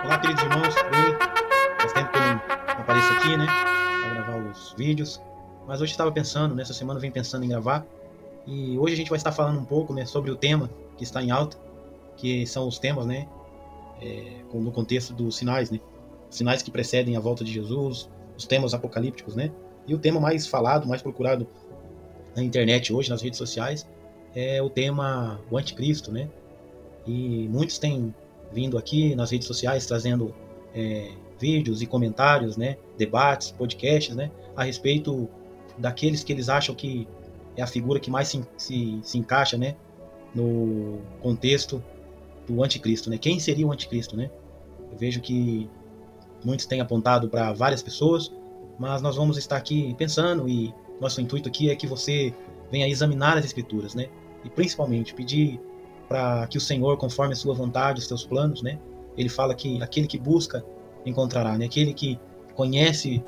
Olá, queridos irmãos. Oi. Faz tempo que eu não apareço aqui, né? Para gravar os vídeos. Mas hoje estava pensando, nessa semana eu venho pensando em gravar. E hoje a gente vai estar falando um pouco, né, sobre o tema que está em alta, que são os temas, né? No contexto dos sinais, né? Os sinais que precedem a volta de Jesus, os temas apocalípticos, né? E o tema mais falado, mais procurado na internet hoje, nas redes sociais, é o tema o anticristo, né? E muitos têm vindo aqui nas redes sociais trazendo vídeos e comentários, né? Debates, podcasts, né? A respeito daqueles que eles acham que é a figura que mais se encaixa, né? No contexto do anticristo, né? Quem seria o anticristo, né? Eu vejo que muitos têm apontado para várias pessoas, mas nós vamos estar aqui pensando, e nosso intuito aqui é que você venha examinar as escrituras, né? E principalmente pedir para que o Senhor, conforme a sua vontade, os seus planos, né? Ele fala que aquele que busca encontrará, né? Aquele que conhece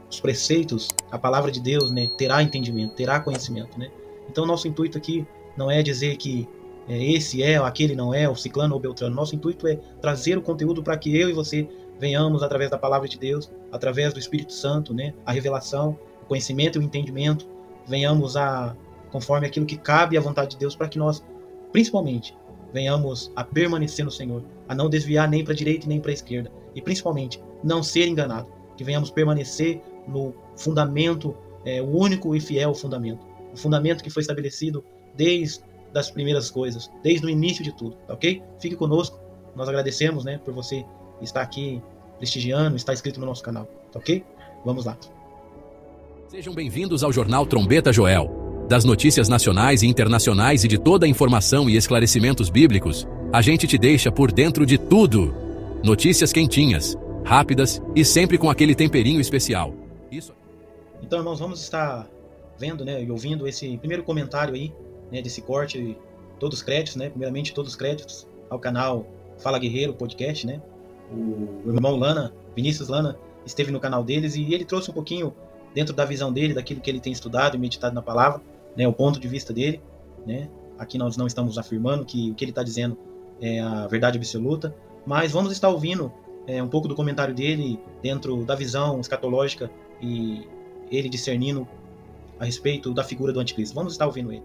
os preceitos, a palavra de Deus, né? Terá entendimento, terá conhecimento, né? Então nosso intuito aqui não é dizer que esse é, ou aquele não é, o ciclano ou beltrano. Nosso intuito é trazer o conteúdo para que eu e você venhamos, através da palavra de Deus, através do Espírito Santo, né? A revelação, o conhecimento e o entendimento, venhamos conforme aquilo que cabe à vontade de Deus, para que nós, principalmente, venhamos a permanecer no Senhor, a não desviar nem para a direita nem para a esquerda, e principalmente, não ser enganado, que venhamos permanecer no fundamento, o único e fiel fundamento, o fundamento que foi estabelecido desde das primeiras coisas, desde o início de tudo, tá ok? Fique conosco, nós agradecemos, né, por você estar aqui prestigiando, estar inscrito no nosso canal, tá ok? Vamos lá. Sejam bem-vindos ao Jornal Trombeta Joel. Das notícias nacionais e internacionais e de toda a informação e esclarecimentos bíblicos, a gente te deixa por dentro de tudo. Notícias quentinhas, rápidas e sempre com aquele temperinho especial. Isso. Então, irmãos, vamos estar vendo, né, e ouvindo esse primeiro comentário aí, né, desse corte, todos os créditos, né, primeiramente todos os créditos ao canal Fala Guerreiro Podcast, né, o irmão Lana, Vinícius Lana, esteve no canal deles e ele trouxe um pouquinho dentro da visão dele, daquilo que ele tem estudado e meditado na palavra, né, o ponto de vista dele, né, aqui nós não estamos afirmando que o que ele está dizendo é a verdade absoluta, mas vamos estar ouvindo um pouco do comentário dele dentro da visão escatológica e ele discernindo a respeito da figura do anticristo. Vamos estar ouvindo ele.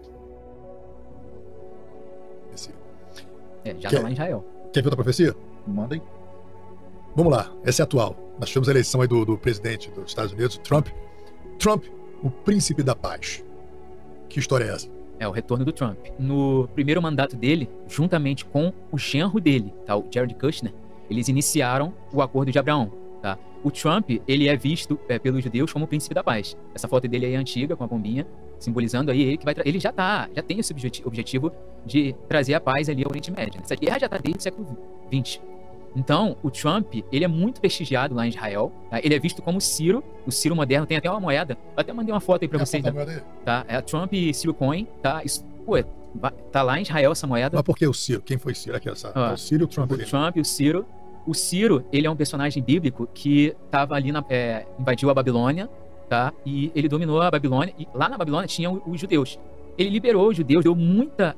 Já está lá em Israel. Quer ver outra profecia? Mandem. Vamos lá, essa é atual. Nós tivemos a eleição aí do presidente dos Estados Unidos, Trump. Trump, o príncipe da paz. Que história é essa? É o retorno do Trump. No primeiro mandato dele, juntamente com o genro dele, tá, o Jared Kushner, eles iniciaram o Acordo de Abraão. Tá? O Trump, ele é visto pelos judeus como o príncipe da paz. Essa foto dele aí é antiga, com a pombinha, simbolizando aí ele que vai ele já tem esse objetivo de trazer a paz ali ao Oriente Médio. Essa guerra já está desde o século XX. Então, o Trump, ele é muito prestigiado lá em Israel, tá? Ele é visto como Ciro, o Ciro moderno, tem até uma moeda, eu até mandei uma foto aí pra vocês, tá? É a Trump e Ciro Coin, tá? Isso, pô, tá lá em Israel essa moeda. Mas por que o Ciro? Quem foi Ciro? Aqui, o Ciro e o Trump. O Trump e o Ciro. O Ciro, ele é um personagem bíblico que estava ali, invadiu a Babilônia, tá? E ele dominou a Babilônia, e lá na Babilônia tinham os judeus. Ele liberou os judeus, deu muita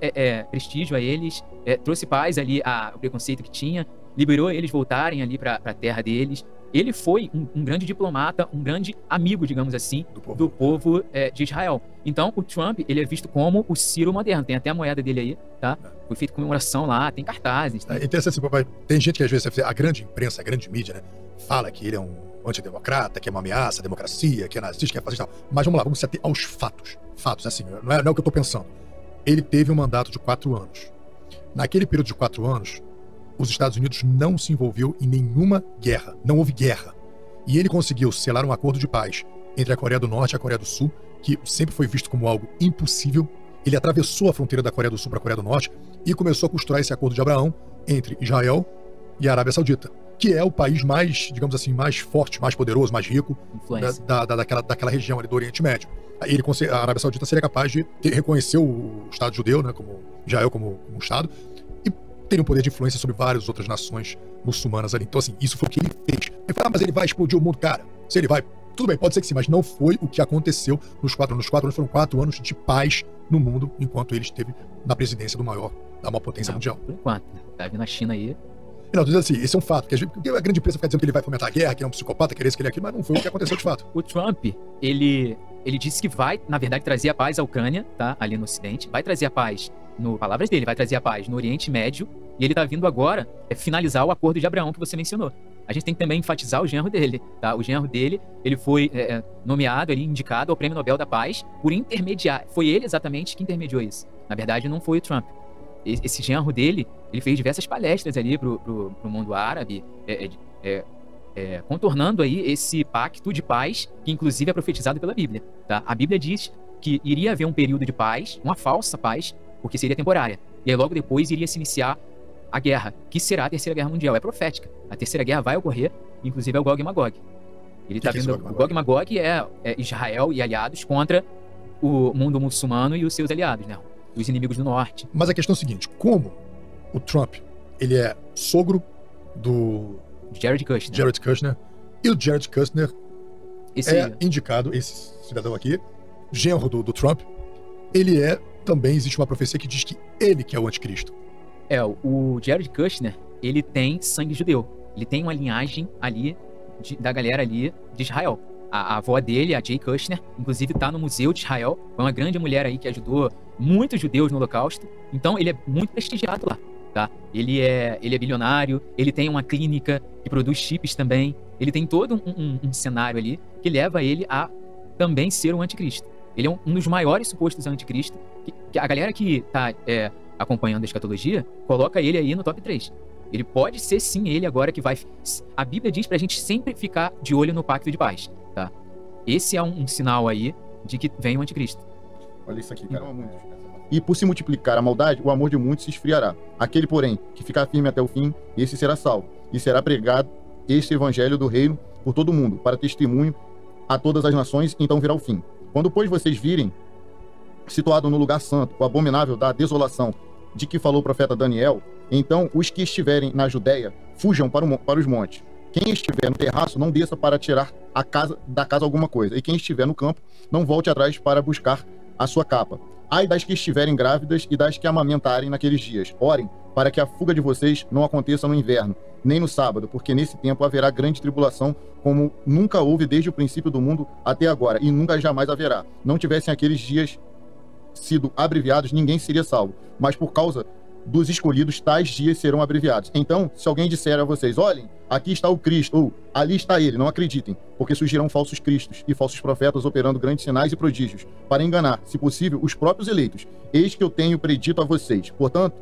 prestígio a eles, trouxe paz ali ao preconceito que tinha, liberou eles voltarem ali para a terra deles. Ele foi um grande diplomata, um grande amigo, digamos assim, do povo de Israel. Então, o Trump, ele é visto como o Ciro moderno. Tem até a moeda dele aí, tá? Foi feita comemoração lá, tem cartazes. Tá? Interessante, tem gente que às vezes, a grande imprensa, a grande mídia, né, fala que ele é um antidemocrata, que é uma ameaça à democracia, que é nazista, que é fascista. Mas vamos lá, vamos se ater aos fatos. Fatos, assim, não é o que eu estou pensando. Ele teve um mandato de 4 anos. Naquele período de 4 anos, os Estados Unidos não se envolveu em nenhuma guerra, não houve guerra. E ele conseguiu selar um acordo de paz entre a Coreia do Norte e a Coreia do Sul, que sempre foi visto como algo impossível. Ele atravessou a fronteira da Coreia do Sul para a Coreia do Norte e começou a costurar esse acordo de Abraão entre Israel e a Arábia Saudita, que é o país mais, digamos assim, mais forte, mais poderoso, mais rico daquela região ali do Oriente Médio. A Arábia Saudita seria capaz de reconhecer o Estado judeu, né, como Israel como Estado, e teria um poder de influência sobre várias outras nações muçulmanas ali. Então, assim, isso foi o que ele fez. Ele falou, mas ele vai explodir o mundo, cara. Se ele vai, tudo bem, pode ser que sim, mas não foi o que aconteceu nos 4 anos. Nos 4 anos foram 4 anos de paz no mundo, enquanto ele esteve na presidência da maior potência mundial. Por enquanto, tá vindo a China aí. Não, tô dizendo assim, esse é um fato. Porque a grande imprensa fica dizendo que ele vai fomentar a guerra, que é um psicopata, que é esse, que ele é aquilo, mas não foi o que aconteceu de fato. O Trump, ele disse que vai, na verdade, trazer a paz à Ucrânia, tá? Ali no Ocidente. Vai trazer a paz, palavras dele, vai trazer a paz no Oriente Médio. E ele tá vindo agora finalizar o acordo de Abraão que você mencionou. A gente tem que também enfatizar o genro dele, tá? O genro dele, ele foi nomeado, indicado ao Prêmio Nobel da Paz por intermediar. Foi ele exatamente que intermediou isso. Na verdade, não foi o Trump. Esse genro dele, ele fez diversas palestras ali pro mundo árabe, contornando aí esse pacto de paz, que inclusive é profetizado pela Bíblia, tá? A Bíblia diz que iria haver um período de paz, uma falsa paz, porque seria temporária. E aí logo depois iria se iniciar a guerra, que será a Terceira Guerra Mundial. É profética. A Terceira Guerra vai ocorrer, inclusive é o Gog e Magog. Ele tá vindo. O Gog e Magog é Israel e aliados contra o mundo muçulmano e os seus aliados, né? Os inimigos do norte. Mas a questão é a seguinte, como o Trump, ele é sogro do Jared Kushner. Jared Kushner, e o Jared Kushner indicado, esse cidadão aqui, genro do Trump, ele também existe uma profecia que diz que ele que é o anticristo. O Jared Kushner, ele tem sangue judeu. Ele tem uma linhagem ali, da galera ali de Israel. A avó dele, a Jay Kushner, inclusive tá no Museu de Israel. Foi uma grande mulher aí que ajudou muitos judeus no Holocausto. Então ele é muito prestigiado lá, tá? Ele é bilionário, ele tem uma clínica que produz chips também. Ele tem todo um cenário ali que leva ele a também ser um anticristo. Ele é um dos maiores supostos anticristo. Que a galera que tá acompanhando a escatologia coloca ele aí no top 3. Ele pode ser sim ele agora que vai... A Bíblia diz pra gente sempre ficar de olho no pacto de paz, tá? Esse é um sinal aí de que vem o anticristo. Olha isso aqui, cara. E por se multiplicar a maldade, o amor de muitos se esfriará. Aquele, porém, que ficar firme até o fim, esse será salvo. E será pregado este evangelho do reino por todo o mundo, para testemunho a todas as nações, então virá o fim. Quando, pois, vocês virem, situado no lugar santo, o abominável da desolação, de que falou o profeta Daniel, então os que estiverem na Judéia fujam para os montes. Quem estiver no terraço não desça para tirar da casa alguma coisa, e quem estiver no campo não volte atrás para buscar a sua capa. Ai das que estiverem grávidas e das que amamentarem naqueles dias. Orem para que a fuga de vocês não aconteça no inverno, nem no sábado, porque nesse tempo haverá grande tribulação, como nunca houve desde o princípio do mundo até agora, e nunca jamais haverá. Não tivessem aqueles dias sido abreviados, ninguém seria salvo, mas por causa dos escolhidos, tais dias serão abreviados. Então, se alguém disser a vocês, olhem, aqui está o Cristo, ou ali está ele, não acreditem, porque surgirão falsos cristos e falsos profetas operando grandes sinais e prodígios, para enganar, se possível, os próprios eleitos. Eis que eu tenho predito a vocês. Portanto,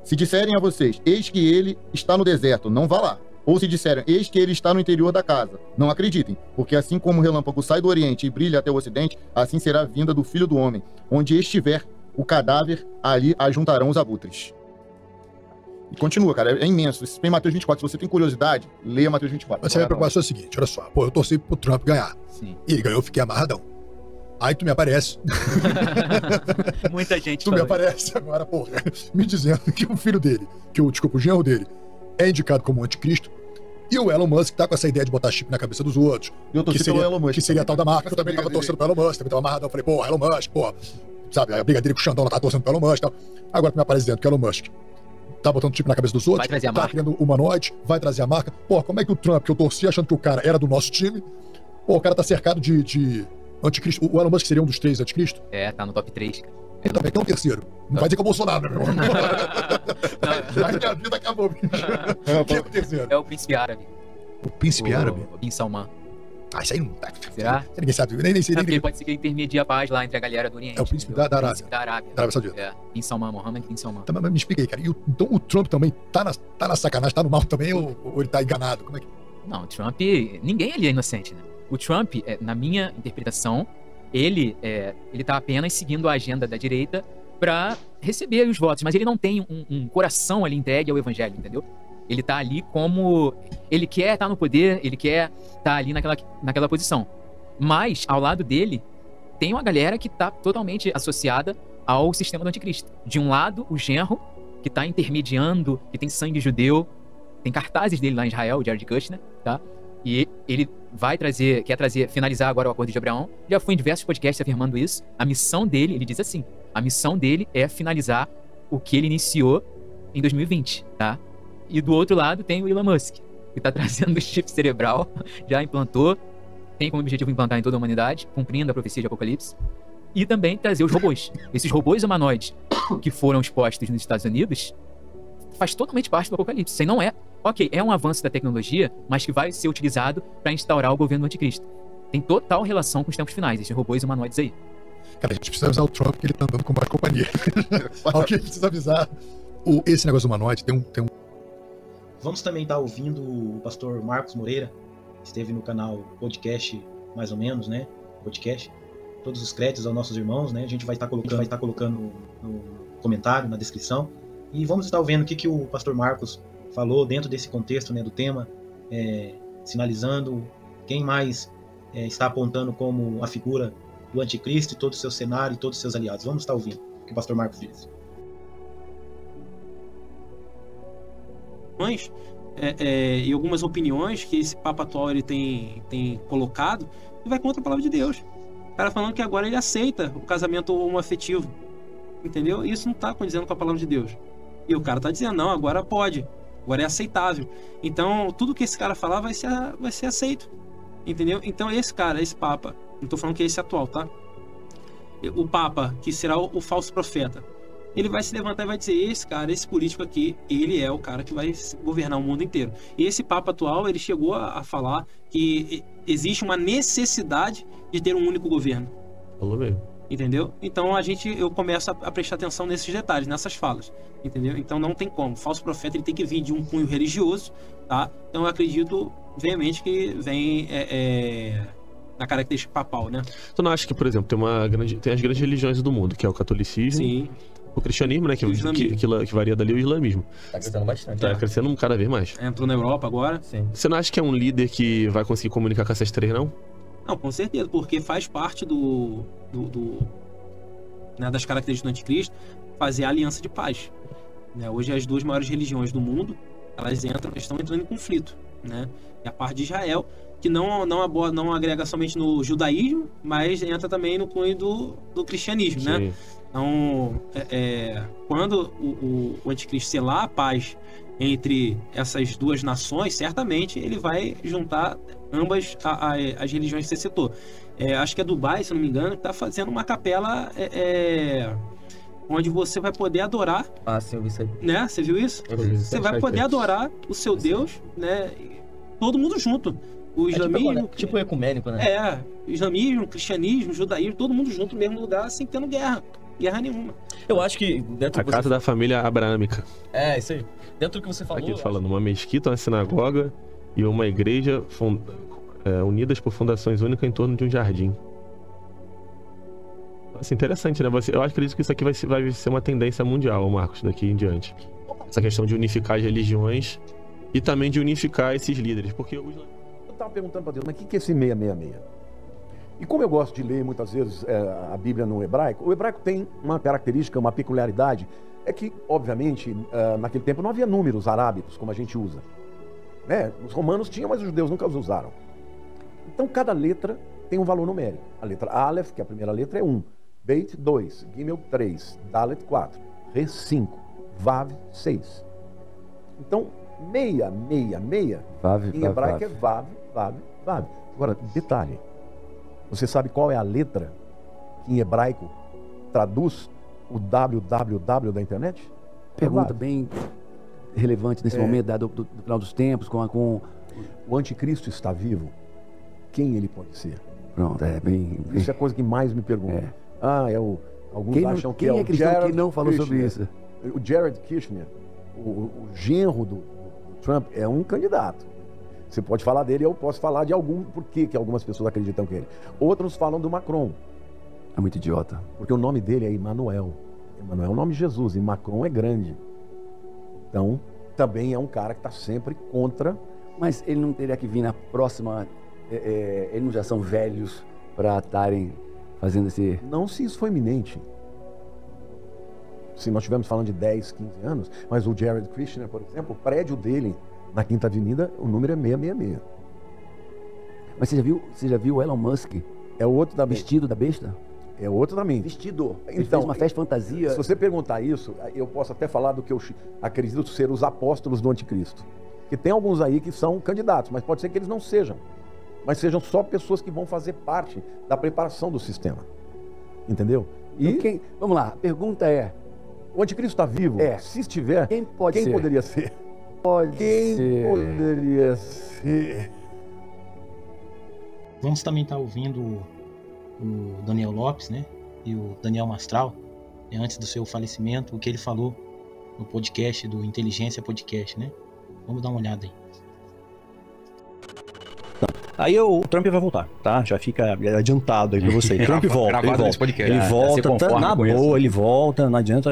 se disserem a vocês, eis que ele está no deserto, não vá lá. Ou se disserem, eis que ele está no interior da casa, não acreditem, porque assim como o relâmpago sai do oriente e brilha até o ocidente, assim será a vinda do Filho do Homem. Onde estiver o cadáver, ali ajuntarão os abutres. E continua, cara, é imenso. Isso tem Mateus 24, se você tem curiosidade, leia Mateus 24. Mas a minha preocupação é a seguinte, olha só, eu torci pro Trump ganhar. Sim. E ele ganhou, eu fiquei amarradão. Aí tu me aparece. Muita gente Tu me aparece agora, porra, me dizendo que o filho dele, o genro dele, é indicado como anticristo, e o Elon Musk tá com essa ideia de botar chip na cabeça dos outros. Eu torci pelo Elon Musk. Que seria a tal da marca, eu também tava torcendo pro Elon Musk, também tava amarradão. Falei, porra, Elon Musk, porra. Sabe, a briga dele com o Xandão, ela tá torcendo pro Elon Musk e tal. Agora tu me aparece dizendo que o Elon Musk tá botando chip na cabeça dos outros, tá criando humanoide, vai trazer a marca. Porra, como é que o Trump, que eu torci achando que o cara era do nosso time, pô, o cara tá cercado de anticristo. O Elon Musk seria um dos 3 anticristos? Tá no top 3, cara. Ele também tem um terceiro. Não vai dizer que é o Bolsonaro, né, meu irmão? Aí minha vida acabou, bicho. Quem é o terceiro? É o príncipe árabe. O príncipe árabe? O Bin Salman. Ah, isso aí não... Será? Ninguém sabe. Nem sei. Porque pode ser que intermedia a paz lá entre a galera do Oriente. É o príncipe da Arábia. Príncipe da Arábia. Da Arábia Saudita. Bin Salman, Mohammed Bin Salman. Tá, mas me explica aí, cara. Então o Trump também tá na sacanagem, tá no mal também, ou ele tá enganado? Como é que... Não, o Trump... Ninguém ali é inocente, né? O Trump, na minha interpretação, ele tá apenas seguindo a agenda da direita pra receber os votos, mas ele não tem um coração ali entregue ao evangelho, entendeu? Ele tá ali como... Ele quer estar no poder, ele quer estar ali naquela posição. Mas, ao lado dele, tem uma galera que tá totalmente associada ao sistema do anticristo. De um lado, o genro, que tá intermediando, que tem sangue judeu, tem cartazes dele lá em Israel, o Jared Kushner, tá? E ele quer finalizar agora o acordo de Abraão. Já foi em diversos podcasts afirmando isso. A missão dele, ele diz assim, a missão dele é finalizar o que ele iniciou em 2020, tá? E do outro lado tem o Elon Musk, que está trazendo o chip cerebral, já implantou, tem como objetivo implantar em toda a humanidade, cumprindo a profecia de Apocalipse, e também trazer os robôs. Esses robôs humanoides que foram expostos nos Estados Unidos faz totalmente parte do Apocalipse. Isso aí não é... Ok, é um avanço da tecnologia, mas que vai ser utilizado para instaurar o governo do anticristo. Tem total relação com os tempos finais, esses robôs humanoides aí. Cara, a gente precisa avisar o Trump que ele tá andando com má companhia. Alguém precisa avisar. Esse negócio do humanoide tem um... Vamos também estar ouvindo o pastor Marcos Moreira, que esteve no canal Podcast, mais ou menos, né? Podcast. Todos os créditos aos nossos irmãos, né? A gente vai estar colocando no comentário, na descrição. E vamos estar vendo o que o pastor Marcos falou dentro desse contexto, né, do tema, sinalizando quem mais está apontando como a figura do anticristo e todo o seu cenário e todos os seus aliados. Vamos estar ouvindo o que o pastor Marcos diz. E algumas opiniões que esse Papa atual ele tem colocado, e vai contra a palavra de Deus. O cara falando que agora ele aceita o casamento homoafetivo, entendeu? Isso não está condizendo com a palavra de Deus. E o cara está dizendo, não, agora pode, agora é aceitável. Então, tudo que esse cara falar vai ser aceito, entendeu? Então, esse cara, esse Papa, não estou falando que é esse atual, tá? O Papa, que será o falso profeta, ele vai se levantar e vai dizer, esse cara, esse político aqui, ele é o cara que vai governar o mundo inteiro. E esse Papa atual, ele chegou a falar que existe uma necessidade de ter um único governo. Falou mesmo. Entendeu? Então eu começo a prestar atenção nesses detalhes, nessas falas, entendeu? Então não tem como. O falso profeta ele tem que vir de um cunho religioso, tá? Então eu acredito veemente que vem na característica papal, né? Tu não acha que, por exemplo, tem as grandes religiões do mundo, que é o catolicismo, sim, o cristianismo, né? Que varia dali, o islamismo. Tá crescendo bastante. Tá crescendo cada vez mais. Entrou na Europa agora. Sim. Você não acha que é um líder que vai conseguir comunicar com essas três, não? Não, com certeza, porque faz parte né, das características do anticristo fazer a aliança de paz. Né? Hoje as duas maiores religiões do mundo, elas estão entrando em conflito, né? E a parte de Israel, que não agrega somente no judaísmo, mas entra também no cunho do cristianismo, sim, né? Então, quando o anticristo selar a paz entre essas duas nações, certamente ele vai juntar ambas as religiões que você citou. Acho que é Dubai, se não me engano, que está fazendo uma capela onde você vai poder adorar. Ah, sim, eu vi isso aí. Né? Você viu isso? Você vai poder adorar o seu Deus, né? Todo mundo junto. O islamismo... tipo ecumênico, né? Islamismo, cristianismo, judaísmo, todo mundo junto no mesmo lugar, sem tendo guerra nenhuma. Eu acho que dentro a casa da família abraâmica. Isso aí. Dentro do que você falou... Aqui falando, uma mesquita, uma sinagoga e uma igreja unidas por fundações únicas em torno de um jardim. Assim, interessante, né? Eu acredito que isso aqui vai ser uma tendência mundial, Marcos, daqui em diante. Essa questão de unificar as religiões e também de unificar esses líderes, porque... Eu estava perguntando para Deus, mas o que é esse 666? E como eu gosto de ler muitas vezes a Bíblia no hebraico, o hebraico tem uma característica, uma peculiaridade, é que, obviamente, naquele tempo não havia números arábicos como a gente usa. Né? Os romanos tinham, mas os judeus nunca os usaram. Então, cada letra tem um valor numérico. A letra Aleph, que é a primeira letra, é 1. Beit, 2. Gimel, 3. Dalet, 4. Re, 5. Vav, 6. Então, 666, em hebraico é Vav, Vav, Vav. Agora, detalhe. Você sabe qual é a letra que em hebraico traduz o www da internet? Pergunta bem relevante nesse momento, do final dos tempos, com... O anticristo está vivo? Quem ele pode ser? Pronto, bem... Isso é a coisa que mais me pergunta. Alguns acham que quem é o cristão Jared que não falou sobre isso? O Jared Kushner, o genro do Trump, é um candidato. Você pode falar dele, eu posso falar de por que algumas pessoas acreditam que ele. Outros falam do Macron. É muito idiota. Porque o nome dele é Emmanuel. Emmanuel é o nome de Jesus e Macron é grande. Então, também é um cara que está sempre contra. Mas ele não teria que vir na próxima... eles não já são velhos para estarem fazendo esse... Não, se isso foi iminente. Se nós estivermos falando de 10, 15 anos, mas o Jared Kushner, por exemplo, o prédio dele na Quinta Avenida, o número é 666. Mas você já viu o Elon Musk? É o outro da vestido da besta? É outra também. Vestido. Ele Então, fez uma festa fantasia. Se você perguntar isso, eu posso até falar do que eu acredito ser os apóstolos do anticristo. Que tem alguns aí que são candidatos, mas pode ser que eles não sejam. Mas sejam só pessoas que vão fazer parte da preparação do sistema. Entendeu? E Então, vamos lá, a pergunta é... o anticristo está vivo? Se estiver, quem pode ser? Poderia ser? Quem poderia ser? Vamos também estar ouvindo o Daniel Lopes, né? E o Daniel Mastral, antes do seu falecimento, o que ele falou no podcast do Inteligência Podcast, né? Vamos dar uma olhada aí. Aí o Trump vai voltar, tá? Já fica adiantado aí pra você. Trump volta, ele volta, na boa, ele volta, não adianta.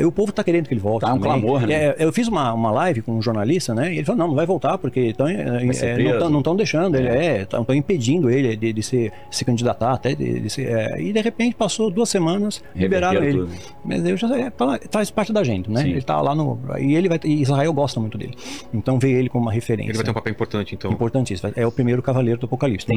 O povo tá querendo que ele volte. Tá um clamor, né? Eu fiz uma live com um jornalista, né? E ele falou, não vai voltar, porque não estão deixando, estão impedindo ele de se candidatar, até e de repente passou 2 semanas, liberaram ele. Tudo. Mas eu já faz parte da gente, né? Sim. Ele tá lá e Israel gosta muito dele. Então vê ele como uma referência. Ele vai ter um papel importante, então. Importantíssimo. É o primeiro cavaleiro do Apocalipse.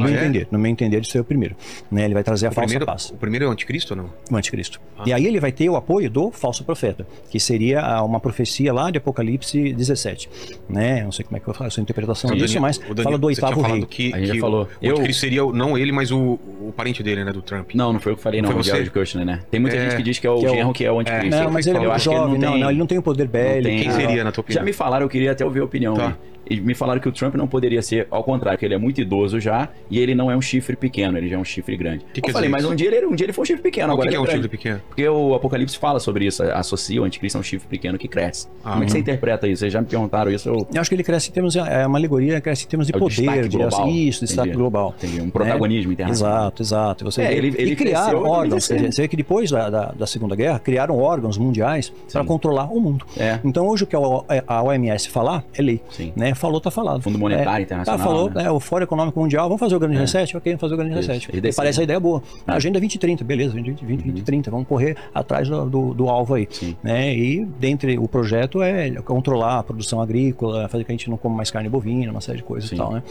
No meu entender, de ser o primeiro. Né? Ele vai trazer a falsa paz. O primeiro é o anticristo ou não? O anticristo. E aí ele vai ter o apoio do falso profeta, que seria uma profecia lá de Apocalipse 17. Né? Não sei como é que eu faço a interpretação disso, mas fala do 8º rei. A gente já falou. O anticristo seria não ele, mas o parente dele, né? Do Trump. Não foi eu que falei, não. Foi o Jared Kushner, né? Tem muita gente que diz que é o genro que é o anticristo. Não, mas ele é jovem. Ele não tem o poder bélico. Quem seria, na tua opinião? Já me falaram, eu queria até ouvir a opinião. Tá. E me falaram que o Trump não poderia ser, ao contrário, que ele é muito idoso já, e ele não é um chifre pequeno, ele já é um chifre grande. Eu falei, mas um dia ele foi um chifre pequeno. Agora o que é um chifre pequeno? Porque o Apocalipse fala sobre isso, associa o anticristo a um chifre pequeno que cresce. Como é que você interpreta isso? Vocês já me perguntaram isso. Eu acho que ele cresce em termos, uma alegoria, cresce em termos de poder, destaque global. Entendi. Um protagonismo internacional. Exato. Ele criaram órgãos, você vê que depois da Segunda Guerra, criaram órgãos mundiais para controlar o mundo. Então hoje o que a OMS falar é lei. Né? Falou, tá falado. Fundo Monetário Internacional. Falou, né? O Fórum Econômico Mundial, vamos fazer o Grande Reset? Ok, vamos fazer o Grande Reset. Parece a ideia boa. A Agenda 2030, beleza, 2030, vamos correr atrás do alvo aí. Né? E dentre o projeto é controlar a produção agrícola, fazer que a gente não coma mais carne bovina, uma série de coisas e tal, né?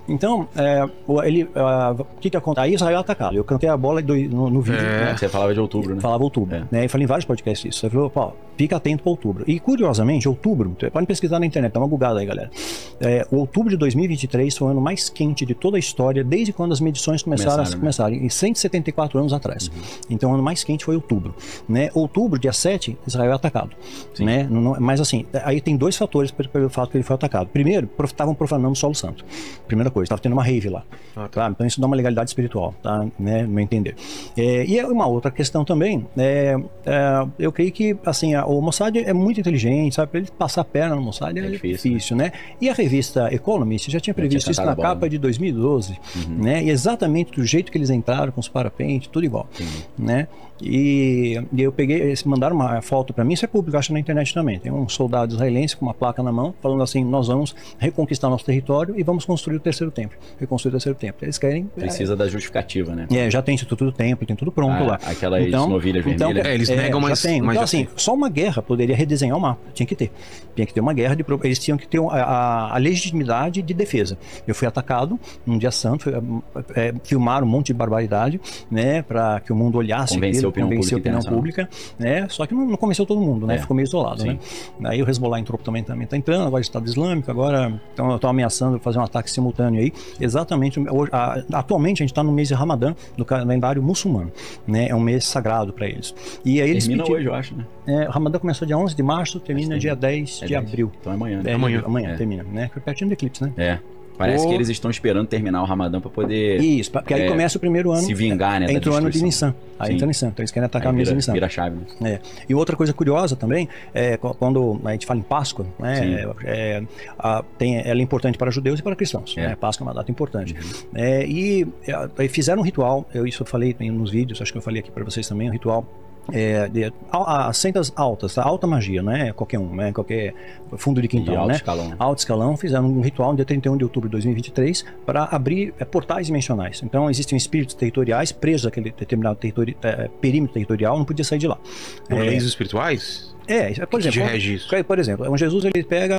Então, o que acontece? Aí Israel é atacado. Eu cantei a bola no vídeo. Né? Você falava de outubro, né? Falava outubro. Né? E falei em vários podcasts isso. Você falou, fica atento para outubro. E curiosamente, outubro, podem pesquisar na internet, dá uma googada aí, galera. O outubro de 2023 foi o ano mais quente de toda a história, desde quando as medições começaram, em 174 anos atrás. Então, o ano mais quente foi outubro. Né? Outubro, dia 7, Israel é atacado. Né? Mas assim, aí tem 2 fatores pelo fato que ele foi atacado. Primeiro, estavam profanando o solo santo. Primeira coisa, estava tendo uma rave lá. Tá? Então isso dá uma legalidade espiritual, tá? Né? No meu entender. E uma outra questão também, eu creio que assim, o Mossad é muito inteligente, sabe? Para ele passar a perna no Mossad é difícil, né? E a revista Economist já tinha previsto isso na capa de 2012, né? E exatamente do jeito que eles entraram, com os parapentes, tudo igual, né? E eu peguei, eles mandaram uma foto para mim, isso é público, acho na internet também. Tem um soldado israelense com uma placa na mão, falando assim: nós vamos reconquistar nosso território e vamos construir o terceiro templo. Reconstruir o terceiro templo. Eles querem. Precisa da justificativa, né? Já tem Instituto do Templo, tem tudo pronto lá. Aquelas novilhas vermelhas. Eles negam, mas assim, só uma guerra poderia redesenhar o mapa. Tinha que ter uma guerra, eles tinham que ter a legitimidade de defesa. Eu fui atacado num dia santo, filmaram um monte de barbaridade, né, para que o mundo olhasse aquilo, convencer a opinião pública, né, só que não convenceu todo mundo, né, ficou meio isolado, né. Aí o Hezbollah entrou também tá entrando, agora o Estado Islâmico, agora estão ameaçando fazer um ataque simultâneo aí, exatamente, atualmente a gente está no mês de Ramadã, do calendário muçulmano, né, é um mês sagrado para eles. E aí eles termina hoje, eu acho, né. O Ramadã começou dia 11 de março, termina dia 10 de abril. Então é amanhã, né? Amanhã termina, né, pertinho do eclipse, né. Parece que eles estão esperando terminar o Ramadã para poder... Isso, porque aí começa o primeiro ano... Se vingar, né? Entra o ano de Nissan. Aí entra Nissan, então eles querem atacar o mês de Nissan. Vira a chave, né? E outra coisa curiosa também, quando a gente fala em Páscoa, né, ela é importante para judeus e para cristãos. Né? Páscoa é uma data importante. E fizeram um ritual, isso eu falei nos vídeos, acho que eu falei aqui para vocês também, um ritual... as sendas altas, a alta magia, não é qualquer um, né? Qualquer fundo de quintal, alto né? Escalão. Alto escalão, fizeram um ritual no dia 31 de outubro de 2023 para abrir portais dimensionais. Então existem espíritos territoriais presos àquele determinado perímetro territorial, não podia sair de lá. Por leis espirituais? Por exemplo, Jesus ele pega,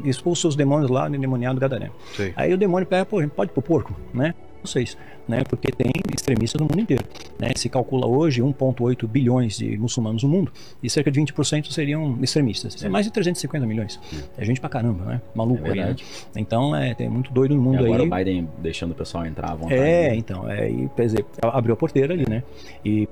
expulsa os demônios lá no endemoniado gadareno. Aí o demônio pega, pode ir pro porco, né? vocês, né? Porque tem extremistas no mundo inteiro, né? Se calcula hoje 1,8 bilhões de muçulmanos no mundo e cerca de 20% seriam extremistas. É mais de 350 milhões. É gente pra caramba, né? Maluco aí, né? Então, tem muito doido no mundo aí. Agora o Biden deixando o pessoal entrar à vontade. Então, e, quer dizer, abriu a porteira ali, né? E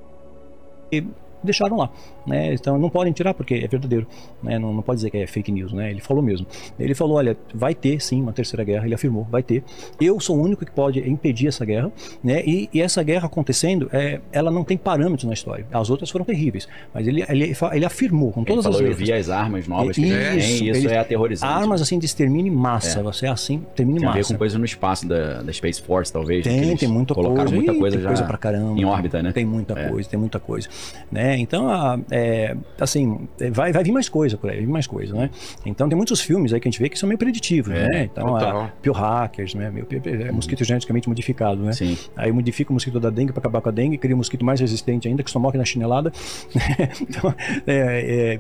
deixaram lá, né? Então não podem tirar porque é verdadeiro, né? Não pode dizer que é fake news, né? Ele falou mesmo. Ele falou, olha, vai ter sim uma terceira guerra. Ele afirmou, vai ter. Eu sou o único que pode impedir essa guerra, né? E essa guerra acontecendo, ela não tem parâmetros na história. As outras foram terríveis, mas ele afirmou com todas as letras. Eu vi as armas novas que eles têm, e isso é aterrorizante. Armas assim de extermínio em massa, você assim, extermínio em massa. Tem a ver com coisa no espaço da Space Force, talvez. Tem muita coisa. Colocaram muita coisa tem já coisa pra caramba, em órbita, né? Tem muita coisa, né? Então, assim, vai vir mais coisa por aí, vai vir mais coisa, né? Então tem muitos filmes aí que a gente vê que são meio preditivos, né? Então, biohackers, né? Mosquito geneticamente modificado, né? Sim. Aí modifica o mosquito da dengue para acabar com a dengue, cria um mosquito mais resistente ainda, que só morre na chinelada. Então,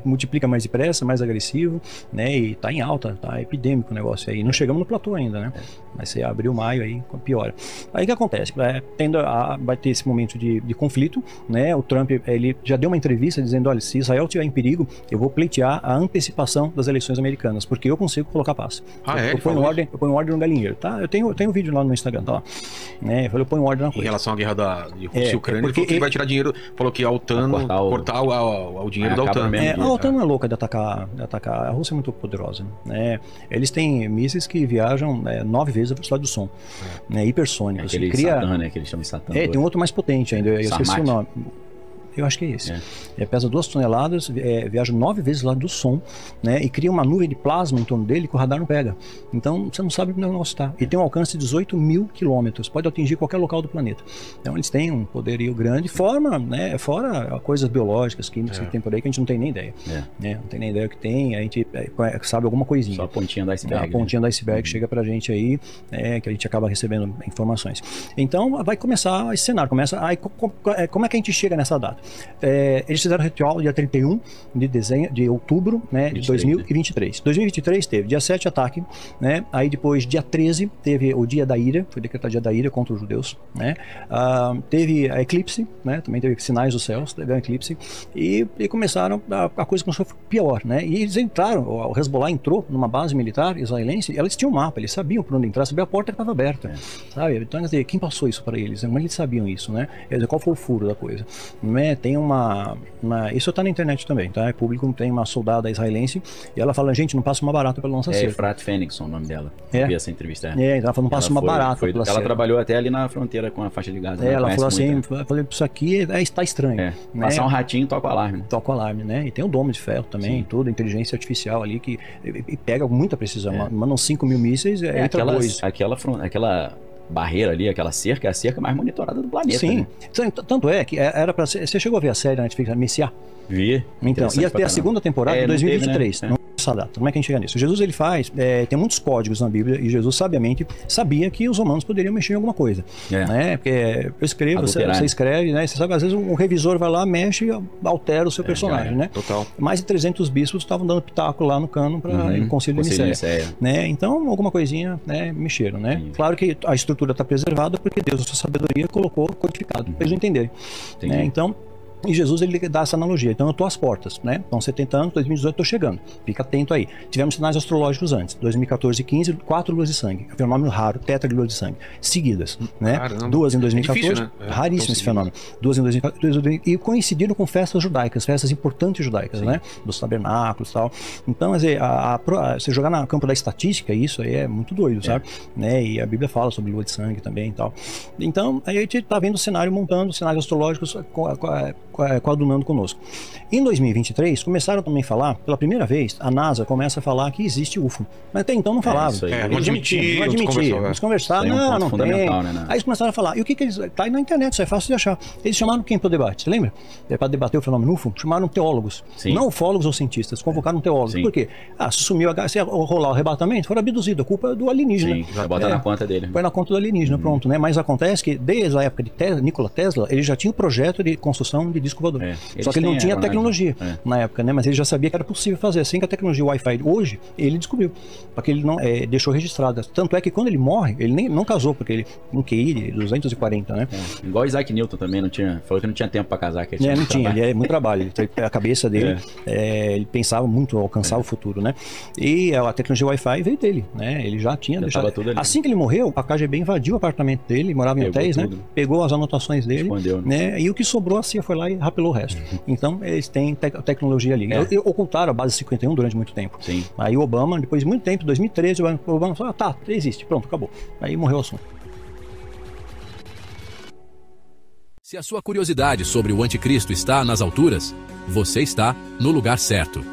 multiplica mais depressa, mais agressivo, né? E tá em alta, tá epidêmico o negócio aí. Não chegamos no platô ainda, né? Mas se abril, maio, aí piora. Aí o que acontece? Vai ter esse momento de conflito, né? O Trump, ele já deu uma entrevista dizendo, olha, se Israel estiver em perigo, eu vou pleitear a antecipação das eleições americanas, porque eu consigo colocar paz. Eu ponho ordem no galinheiro, tá? Eu tenho um vídeo lá no Instagram, tá lá. Né? Eu ponho ordem na coisa. Em relação à guerra de Rússia e Ucrânia, ele falou que ele vai tirar dinheiro, falou que a OTAN cortar o dinheiro da OTAN. A OTAN não é louca de atacar. A Rússia é muito poderosa, né? Eles têm mísseis que viajam 9 vezes a velocidade do som, né? Hipersônicos. Satã, né? Que eles chamam de Satã. Tem um outro mais potente ainda, eu esqueci o nome. Eu acho que é esse. Pesa 2 toneladas, viaja 9 vezes lá do som, né? E cria uma nuvem de plasma em torno dele que o radar não pega. Então você não sabe onde o negócio está. E tem um alcance de 18 mil quilômetros, pode atingir qualquer local do planeta. Então eles têm um poderio grande, fora coisas biológicas, químicas que tem por aí que a gente não tem nem ideia. Né? Não tem nem ideia o que tem, a gente sabe alguma coisinha. Só a pontinha do iceberg. A pontinha do iceberg chega pra gente aí, que a gente acaba recebendo informações. Então vai começar esse cenário. Como é que a gente chega nessa data? Eles fizeram o ritual dia 31 de outubro, né, de 2023. 2023 teve dia 7 ataque, né? Aí depois dia 13 teve o dia da ira, foi decretado dia da ira contra os judeus, né? Teve a eclipse, né? Também teve sinais dos céus, teve um eclipse e começaram, a coisa começou a ficar pior, né? E eles entraram, o Hezbollah entrou numa base militar israelense, eles tinham um mapa, eles sabiam por onde entrar, sabiam a porta que estava aberta, sabe? Então, quer dizer, quem passou isso para eles? Como eles sabiam isso, né? Quer dizer, qual foi o furo da coisa? Né? Tem isso está na internet também, tá? É público, tem uma soldada israelense e ela fala, gente, não passa uma barata pela nossa cerca. Efrat Fênix, o nome dela. Eu vi essa entrevista. Ela falou, não passa uma barata pela cerca. Ela trabalhou até ali na fronteira com a faixa de Gaza. Ela falou assim, isso aqui está estranho. Né? Passar um ratinho, toca o alarme. Toca o alarme, né? E tem o domo de ferro também, tudo, inteligência artificial ali que pega com muita precisão. Mandam 5 mil mísseis, entra 2. Aquela barreira ali, aquela cerca, é a cerca mais monitorada do planeta. Sim, né? Tanto é que era pra ser. Você chegou a ver a série na Netflix, Messiá? Vi. Então, ia ter a segunda temporada em 2023. Teve, né? Essa data. Como é que a gente chega nisso? Jesus, ele tem muitos códigos na Bíblia e Jesus sabiamente sabia que os romanos poderiam mexer em alguma coisa, né? Porque eu escrevo, você escreve, né? Você sabe, às vezes um revisor vai lá, mexe e altera o seu personagem, né? Total. Mais de 300 bispos estavam dando pitaco lá no cano para o Concílio de Nicéia, né? Então, alguma coisinha, né, mexeram, né? Claro que a estrutura está preservada porque Deus, a sua sabedoria, colocou codificado, para eles não entenderem, né? Então, e Jesus, ele dá essa analogia. Então eu estou às portas, né? Então 70 anos, 2018 estou chegando. Fica atento aí. Tivemos sinais astrológicos antes. 2014 e 15, 4 luas de sangue. Fenômeno raro, tetra de lua de sangue. Seguidas, né? Caramba. 2 em 2014. É difícil, né? Raríssimo esse fenômeno. 2 em 2014. E coincidiram com festas judaicas, festas importantes judaicas, né? Dos tabernáculos e tal. Então, quer dizer, você jogar no campo da estatística, isso aí é muito doido, sabe? Né? E a Bíblia fala sobre lua de sangue também e tal. Então, aí a gente está vendo o cenário montando, cenários astrológicos coadunando conosco. Em 2023, começaram também a falar, pela primeira vez, a NASA começa a falar que existe UFO. Mas até então não falava. Não admitia. Vamos conversar. Não tem. Né? Aí eles começaram a falar. E o que eles... Tá aí na internet, isso é fácil de achar. Eles chamaram quem para o debate? Você lembra? Para debater o fenômeno UFO, chamaram teólogos. Sim. Não ufólogos ou cientistas, convocaram teólogos. Por quê? Se sumiu, se rolar o arrebatamento, foram abduzidos. A culpa é do alienígena. Sim, já bota na conta dele. Põe na conta do alienígena, pronto, né? Mas acontece que desde a época de Nikola Tesla, ele já tinha o projeto de construção de disco voador. Só que ele não tinha tecnologia na época, né? Mas ele já sabia que era possível fazer. Assim que a tecnologia Wi-Fi hoje, ele descobriu. Porque ele não deixou registrado. Tanto é que quando ele morre, ele não casou, porque ele um QI de 240, né? Igual Isaac Newton também, não tinha. Falou que não tinha tempo pra casar. Que não tinha, ele é muito trabalho. A cabeça dele, ele pensava muito alcançar o futuro, né? E a tecnologia Wi-Fi veio dele, né? Ele já tinha deixado. Tudo ali. Assim que ele morreu, a KGB invadiu o apartamento dele, morava em hotéis, né? Pegou as anotações dele, né? E o que sobrou, a CIA foi lá e rapelou o resto. Então, eles têm tecnologia ali. Ocultaram a base 51 durante muito tempo. Sim. Aí o Obama, depois de muito tempo, 2013, o Obama falou, tá, existe, pronto, acabou. Aí morreu o assunto. Se a sua curiosidade sobre o anticristo está nas alturas, você está no lugar certo.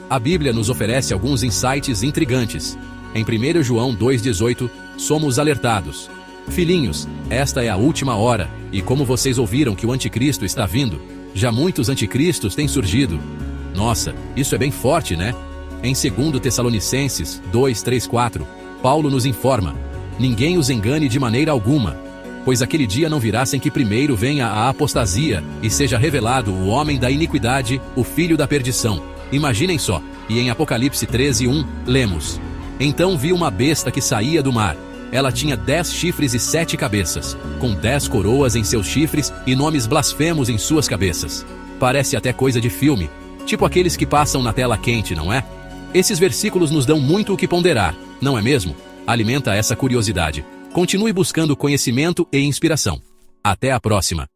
A Bíblia nos oferece alguns insights intrigantes. Em 1 João 2,18, somos alertados. Filhinhos, esta é a última hora, e como vocês ouviram que o anticristo está vindo, já muitos anticristos têm surgido. Nossa, isso é bem forte, né? Em 2 Tessalonicenses 2:3-4, Paulo nos informa: ninguém os engane de maneira alguma, pois aquele dia não virá sem que primeiro venha a apostasia e seja revelado o homem da iniquidade, o filho da perdição. Imaginem só, e em Apocalipse 13:1, lemos: então vi uma besta que saía do mar. Ela tinha 10 chifres e 7 cabeças, com 10 coroas em seus chifres e nomes blasfemos em suas cabeças. Parece até coisa de filme, tipo aqueles que passam na tela quente, não é? Esses versículos nos dão muito o que ponderar, não é mesmo? Alimenta essa curiosidade. Continue buscando conhecimento e inspiração. Até a próxima.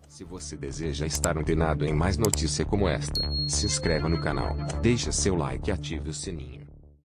Se você deseja estar antenado em mais notícias como esta, se inscreva no canal, deixe seu like e ative o sininho.